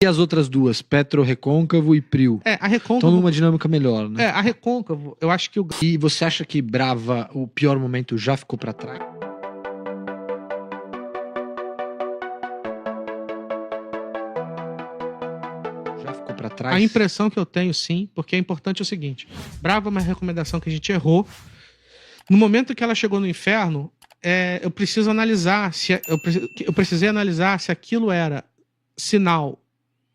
E as outras duas, PetroRecôncavo e Prio? A Recôncavo... Estão numa dinâmica melhor, né? A Recôncavo, eu acho que o... E você acha que Brava, o pior momento, já ficou para trás? Já ficou para trás? A impressão que eu tenho, sim, porque é importante o seguinte. Brava é uma recomendação que a gente errou. No momento que ela chegou no inferno, eu preciso analisar, eu precisei analisar se aquilo era sinal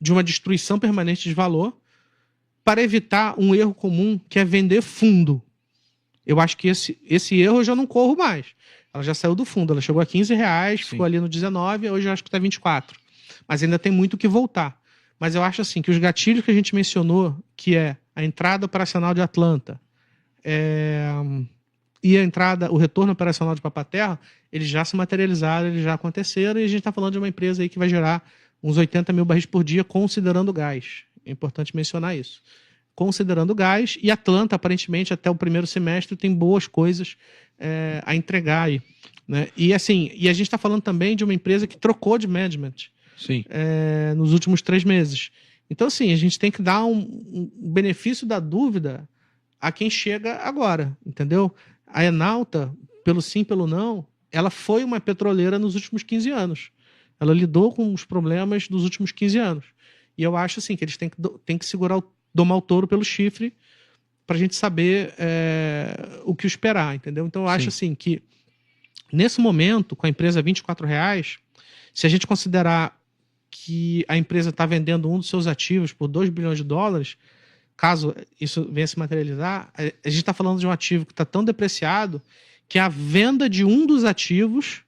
de uma destruição permanente de valor para evitar um erro comum, que é vender fundo. Eu acho que esse erro eu já não corro mais. Ela já saiu do fundo, ela chegou a R$15, ficou ali no 19, hoje eu acho que está 24. Mas ainda tem muito que voltar. Mas eu acho assim que os gatilhos que a gente mencionou, que é a entrada operacional de Atlanta e a entrada, o retorno operacional de Papa-Terra, eles já se materializaram, eles já aconteceram, e a gente está falando de uma empresa aí que vai gerar uns 80 mil barris por dia, considerando gás. É importante mencionar isso. Considerando gás, e Atlanta, aparentemente, até o primeiro semestre, tem boas coisas a entregar aí. Né? E assim, a gente está falando também de uma empresa que trocou de management nos últimos 3 meses. Então, assim, a gente tem que dar um benefício da dúvida a quem chega agora, entendeu? A Enauta, pelo sim, pelo não, ela foi uma petroleira nos últimos 15 anos. Ela lidou com os problemas dos últimos 15 anos. E eu acho assim que eles têm que segurar, domar o touro pelo chifre para a gente saber o que esperar, entendeu? Então eu acho assim que nesse momento, com a empresa R$24, se a gente considerar que a empresa está vendendo um dos seus ativos por $2 bilhões, caso isso venha se materializar, a gente está falando de um ativo que está tão depreciado que a venda de um dos ativos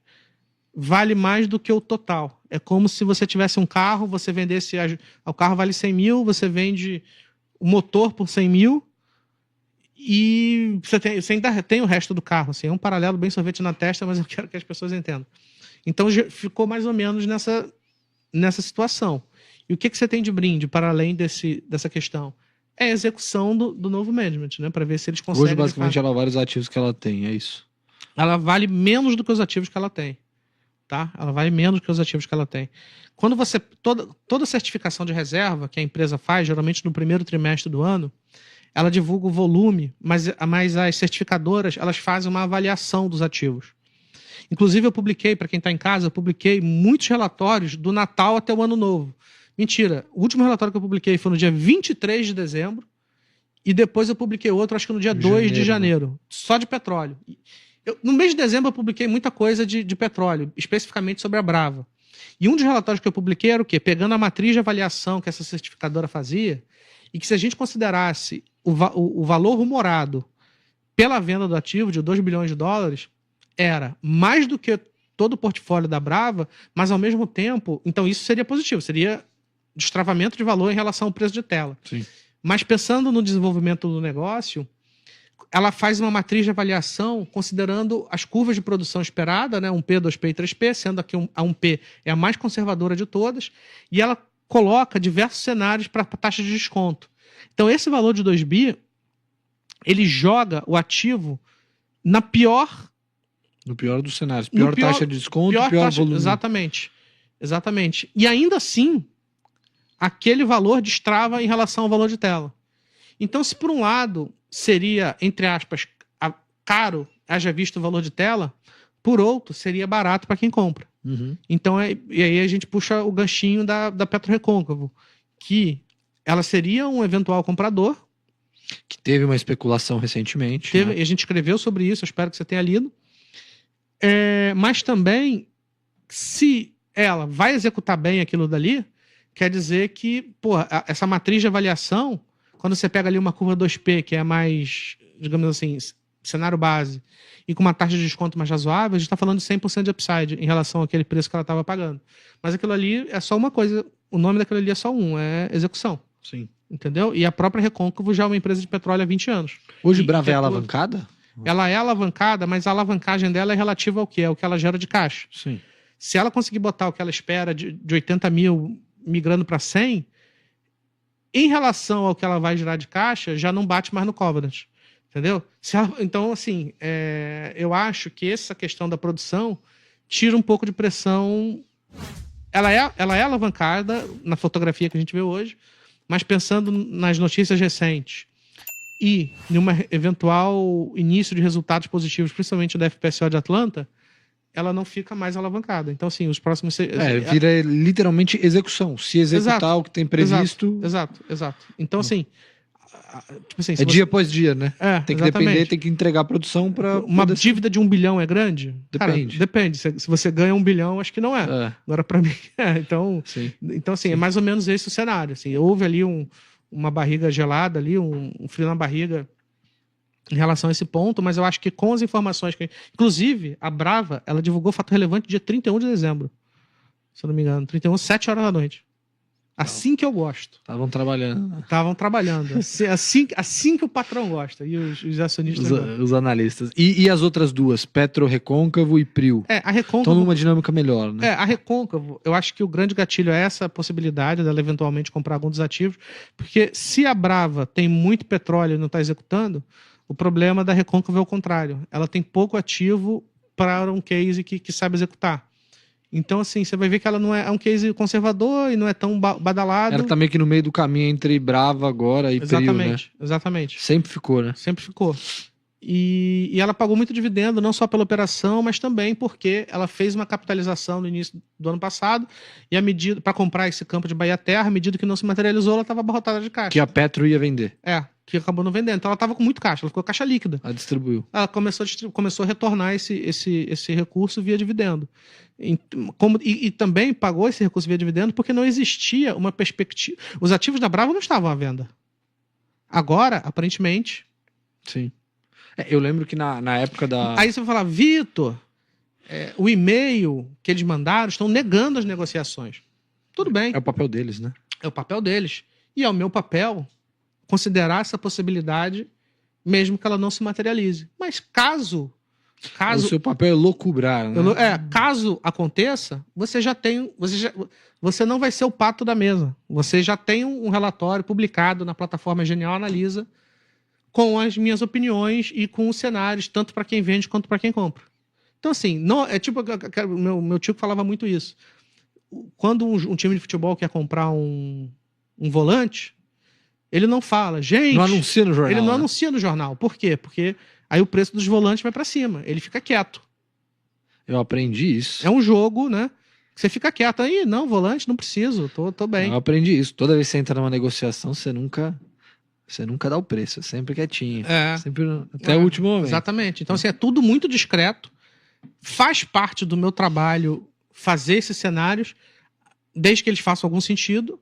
vale mais do que o total. É como se você tivesse um carro, você vendesse... O carro vale 100 mil, você vende o motor por 100 mil e você ainda tem o resto do carro. Assim, é um paralelo bem sorvete na testa, mas eu quero que as pessoas entendam. Então ficou mais ou menos nessa situação. E o que você tem de brinde para além dessa questão? É a execução do novo management, né? Para ver se eles conseguem... Hoje, basicamente, ela vale os ativos que ela tem, é isso? Ela vale menos do que os ativos que ela tem. Tá? Ela vale menos que os ativos que ela tem. Quando você... Toda certificação de reserva que a empresa faz, geralmente no primeiro trimestre do ano, ela divulga o volume, mas as certificadoras, elas fazem uma avaliação dos ativos. Inclusive, eu publiquei, para quem está em casa, eu publiquei muitos relatórios do Natal até o Ano Novo. Mentira, o último relatório que eu publiquei foi no dia 23 de dezembro e depois eu publiquei outro, acho que no dia 2 de janeiro, só de petróleo. No mês de dezembro eu publiquei muita coisa de petróleo, especificamente sobre a Brava. E um dos relatórios que eu publiquei era o quê? Pegando a matriz de avaliação que essa certificadora fazia, e que se a gente considerasse o valor rumorado pela venda do ativo de $2 bilhões, era mais do que todo o portfólio da Brava, mas ao mesmo tempo, então isso seria positivo, seria destravamento de valor em relação ao preço de tela. Sim. Mas pensando no desenvolvimento do negócio, ela faz uma matriz de avaliação considerando as curvas de produção esperada, né, 1P, 2P e 3P, sendo que a 1P é a mais conservadora de todas, e ela coloca diversos cenários para taxa de desconto. Então esse valor de 2 bi, ele joga o ativo no pior dos cenários. Pior taxa de desconto, pior volume. Exatamente. E ainda assim, aquele valor destrava em relação ao valor de tela. Então, se por um lado seria, entre aspas, caro, haja visto o valor de tela, por outro, seria barato para quem compra. Uhum. Então, e aí a gente puxa o ganchinho da PetroRecôncavo, que ela seria um eventual comprador. Que teve uma especulação recentemente. Né? E a gente escreveu sobre isso, eu espero que você tenha lido. Mas também, se ela vai executar bem aquilo dali, quer dizer que, essa matriz de avaliação, quando você pega ali uma curva 2P, que é mais, digamos assim, cenário base, e com uma taxa de desconto mais razoável, a gente está falando de 100% de upside em relação àquele preço que ela estava pagando. Mas aquilo ali é só uma coisa, o nome daquilo ali é só é execução. Sim. Entendeu? E a própria Recôncavo já é uma empresa de petróleo há 20 anos. Hoje Brava é alavancada? Ela é alavancada, mas a alavancagem dela é relativa ao quê? É o que ela gera de caixa. Sim. Se ela conseguir botar o que ela espera de 80 mil migrando para 100, em relação ao que ela vai gerar de caixa, já não bate mais no covenant. Entendeu? Então, assim, eu acho que essa questão da produção tira um pouco de pressão ela é alavancada na fotografia que a gente vê hoje, mas pensando nas notícias recentes e em um eventual início de resultados positivos, principalmente da FPSO de Atlanta, ela não fica mais alavancada. Então, assim, os próximos... vira literalmente execução. Se executar Exato. o que tem previsto... Exato. Então, assim... Tipo assim, dia após dia, né? Tem que exatamente. depender, tem que entregar a produção para... Uma dívida de 1 bilhão é grande? Depende. Cara, depende. Se você ganha 1 bilhão, acho que não é. Agora, para mim, é. Então, assim, é mais ou menos esse o cenário. Assim, houve ali uma barriga gelada, ali, um frio na barriga em relação a esse ponto, mas eu acho que com as informações que... Inclusive, a Brava, ela divulgou fato relevante dia 31 de dezembro. Se eu não me engano. 31, 7 horas da noite. Assim que eu gosto. Estavam trabalhando. Assim que o patrão gosta. E os acionistas os analistas. E as outras duas? Petro Recôncavo e Prio. A Recôncavo... Estão numa dinâmica melhor, né? A Recôncavo, eu acho que o grande gatilho é essa possibilidade dela eventualmente comprar algum dos ativos, porque se a Brava tem muito petróleo e não está executando, o problema da Recôncavo é o contrário. Ela tem pouco ativo para um case que sabe executar. Então, assim, você vai ver que ela não é um case conservador e não é tão badalado. Ela tá meio que no meio do caminho entre Brava agora e Prio, né? Exatamente. Sempre ficou, né? Sempre ficou. E ela pagou muito dividendo, não só pela operação, mas também porque ela fez uma capitalização no início do ano passado e a medida para comprar esse campo de Bahia Terra, à medida que não se materializou, ela estava abarrotada de caixa. Que a Petro ia vender. Que acabou não vendendo. Então ela estava com muito caixa, ela ficou caixa líquida. Ela distribuiu. Ela começou a retornar esse recurso via dividendo. E também pagou esse recurso via dividendo porque não existia uma perspectiva. Os ativos da Brava não estavam à venda. Agora, aparentemente... Sim. Eu lembro que na época da... Aí você vai falar, Vitor, o e-mail que eles mandaram estão negando as negociações. Tudo bem. É o papel deles, né? É o papel deles. E é o meu papel considerar essa possibilidade, mesmo que ela não se materialize. Mas caso o seu papel é loucubrar, né? Caso aconteça, você não vai ser o pato da mesa. Você já tem um relatório publicado na plataforma Genial Analisa com as minhas opiniões e com os cenários, tanto para quem vende quanto para quem compra. Então, assim, não, é tipo, meu tio falava muito isso. Quando um time de futebol quer comprar um volante, ele não fala, gente... Não anuncia no jornal. Ele não anuncia no jornal. Por quê? Porque aí o preço dos volantes vai para cima. Ele fica quieto. Eu aprendi isso. É um jogo, né? Você fica quieto. Aí, não, volante, não preciso, tô bem. Eu aprendi isso. Toda vez que você entra numa negociação, você nunca dá o preço. É sempre quietinho. Sempre até o último momento. Exatamente. Então, assim, é tudo muito discreto. Faz parte do meu trabalho fazer esses cenários, desde que eles façam algum sentido.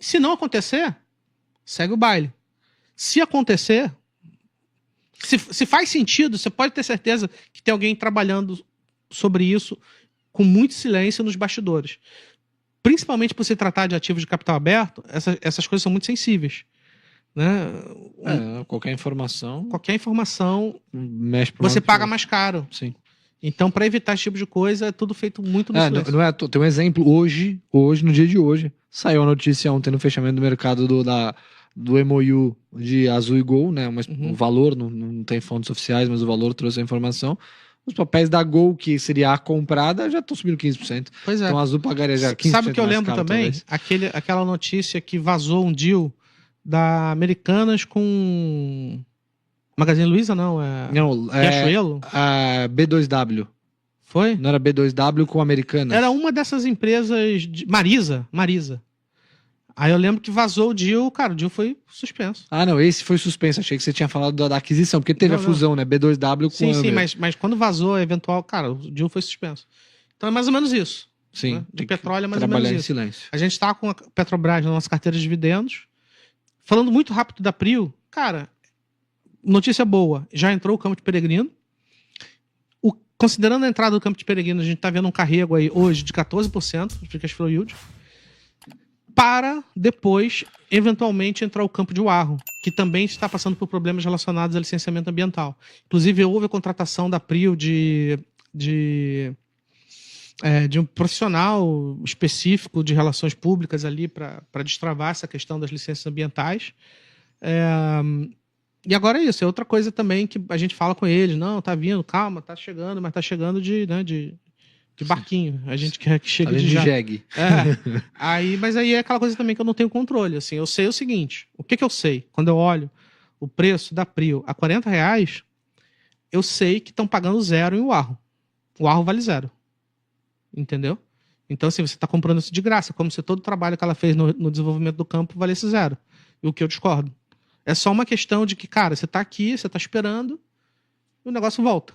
Se não acontecer, segue o baile. Se acontecer, se faz sentido, você pode ter certeza que tem alguém trabalhando sobre isso com muito silêncio nos bastidores. Principalmente por se tratar de ativos de capital aberto, essas coisas são muito sensíveis. Né? Qualquer informação mexe você paga mais caro. Sim. Então, para evitar esse tipo de coisa, é tudo feito muito no silêncio. Não tem um exemplo hoje, no dia de hoje, saiu a notícia ontem no fechamento do mercado do MOU de Azul e Gol, né? Mas o valor, não tem fontes oficiais, mas o valor trouxe a informação. Os papéis da Gol, que seria a comprada, já estão subindo 15%. Pois é. Então a Azul pagaria já 15% Sabe o que eu mais lembro caro, também? Aquela notícia que vazou um deal da Americanas com... Magazine Luiza, não? Riachuelo? A B2W. Foi? Não era B2W com Americanas? Era uma dessas empresas... Marisa. Aí eu lembro que vazou o deal, cara, o deal foi suspenso. Ah, não, esse foi suspenso. Achei que você tinha falado da aquisição, porque teve a fusão, né? B2W com Sim, mas quando vazou a eventual, cara, o deal foi suspenso. Então é mais ou menos isso. Sim. Né? De petróleo é mais ou menos trabalhar isso. em silêncio. A gente tá com a Petrobras na nossa carteira de dividendos. Falando muito rápido da Prio, cara, notícia boa, já entrou o Campo de Peregrino. Considerando a entrada do Campo de Peregrino, a gente tá vendo um carrego aí hoje de 14% de cash flow yield, para depois, eventualmente, entrar o Campo de Uarro, que também está passando por problemas relacionados a licenciamento ambiental. Inclusive, houve a contratação da Prio de um profissional específico de relações públicas ali para destravar essa questão das licenças ambientais. E agora é isso, é outra coisa também que a gente fala com eles, não, tá vindo, calma, tá chegando, mas tá chegando de de barquinho. A gente quer que chegue Além de de já. jegue. Mas aí é aquela coisa também que eu não tenho controle. Assim, eu sei o seguinte: o que eu sei? Quando eu olho o preço da Prio a R$40, eu sei que estão pagando zero em o Arro. O Arro vale zero. Entendeu? Então, assim, você está comprando isso de graça, como se todo o trabalho que ela fez no desenvolvimento do campo valesse zero. E o que eu discordo. É só uma questão de que, cara, você está aqui, você está esperando, e o negócio volta.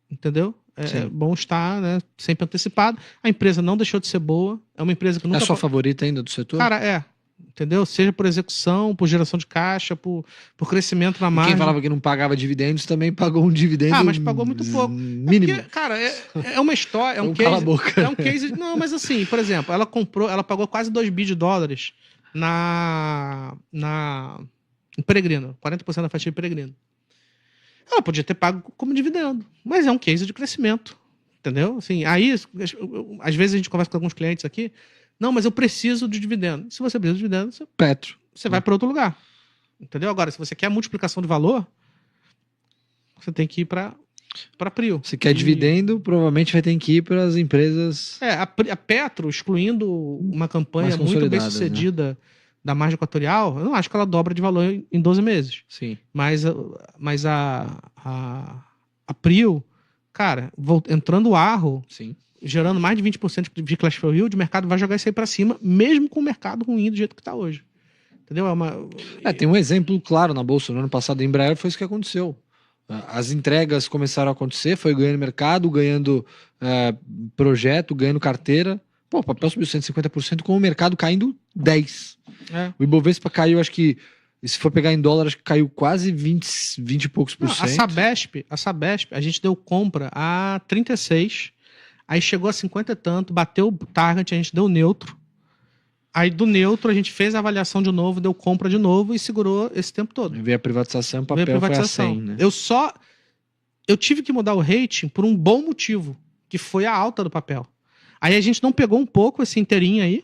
Entendeu? É bom estar, né, sempre antecipado. A empresa não deixou de ser boa. É uma empresa que nunca... É a sua favorita ainda do setor? Cara, entendeu? Seja por execução, por geração de caixa, por crescimento na margem. Quem falava que não pagava dividendos também pagou um dividendo. Mas pagou muito pouco. Mínimo. Porque, cara, é uma história, é um Cala a case. boca. É um case. Não, mas assim, por exemplo, ela pagou quase 2 bi de dólares em Peregrino, 40% da fatia de Peregrino. Ela podia ter pago como dividendo, mas é um case de crescimento. Entendeu? Assim, aí, às vezes a gente conversa com alguns clientes aqui. Não, mas eu preciso de dividendo. Se você precisa de dividendo, você vai para outro lugar. Entendeu? Agora, se você quer multiplicação de valor, você tem que ir para Prio. Se quer dividendo, provavelmente vai ter que ir para as empresas... A Petro, excluindo uma campanha muito bem sucedida da margem equatorial, eu não acho que ela dobra de valor em 12 meses. Sim. Mas a Prio, cara, entrando o Arro... Sim. Gerando mais de 20% de cash flow yield, o mercado vai jogar isso aí para cima, mesmo com o mercado ruim do jeito que está hoje. Entendeu? Tem um exemplo claro na Bolsa. No ano passado, em Embraer, foi isso que aconteceu. As entregas começaram a acontecer, foi ganhando mercado, ganhando projeto, ganhando carteira. Pô, o papel subiu 150% com o mercado caindo 10%. O Ibovespa caiu, acho que, se for pegar em dólar, acho que caiu quase 20 e poucos por cento. A Sabesp, a gente deu compra a 36%. Aí chegou a 50 e tanto, bateu o target, a gente deu neutro. Aí do neutro a gente fez a avaliação de novo, deu compra de novo e segurou esse tempo todo. Veio a privatização, o papel foi a 100, né? Eu tive que mudar o rating por um bom motivo, que foi a alta do papel. Aí a gente não pegou um pouco esse inteirinho aí,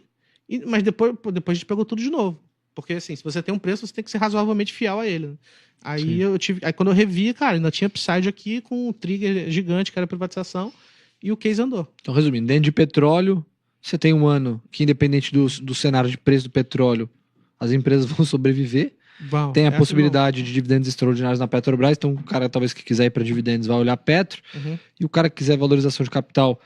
mas depois a gente pegou tudo de novo. Porque assim, se você tem um preço, você tem que ser razoavelmente fiel a ele. Aí aí quando eu revi, cara, ainda tinha upside aqui com um trigger gigante, que era a privatização. E o case andou. Então, resumindo, dentro de petróleo, você tem um ano que, independente do cenário de preço do petróleo, as empresas vão sobreviver. Tem a possibilidade de dividendos extraordinários na Petrobras. Então, o cara, talvez, que quiser ir para dividendos, vai olhar Petro. E o cara que quiser valorização de capital,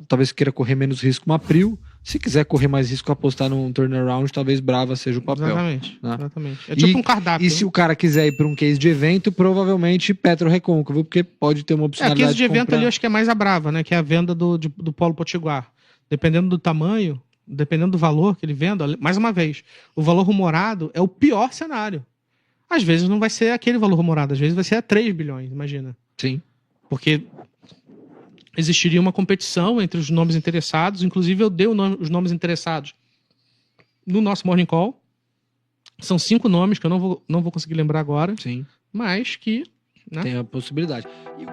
talvez queira correr menos risco, uma Prio. Se quiser correr mais risco, apostar num turnaround, talvez Brava seja o papel. Exatamente. É tipo um cardápio. E se o cara quiser ir para um case de evento, provavelmente Petro Recôncavo, porque pode ter uma opcionalidade. Case de evento ali, eu acho que é mais a Brava, né? Que é a venda do Polo Potiguar. Dependendo do tamanho, dependendo do valor que ele venda, mais uma vez, o valor rumorado é o pior cenário. Às vezes não vai ser aquele valor rumorado, às vezes vai ser a 3 bilhões, imagina. Sim. Porque existiria uma competição entre os nomes interessados, inclusive eu dei os nomes interessados no nosso Morning Call. São 5 nomes que eu não vou conseguir lembrar agora. Sim. Mas que... né? Tem a possibilidade. E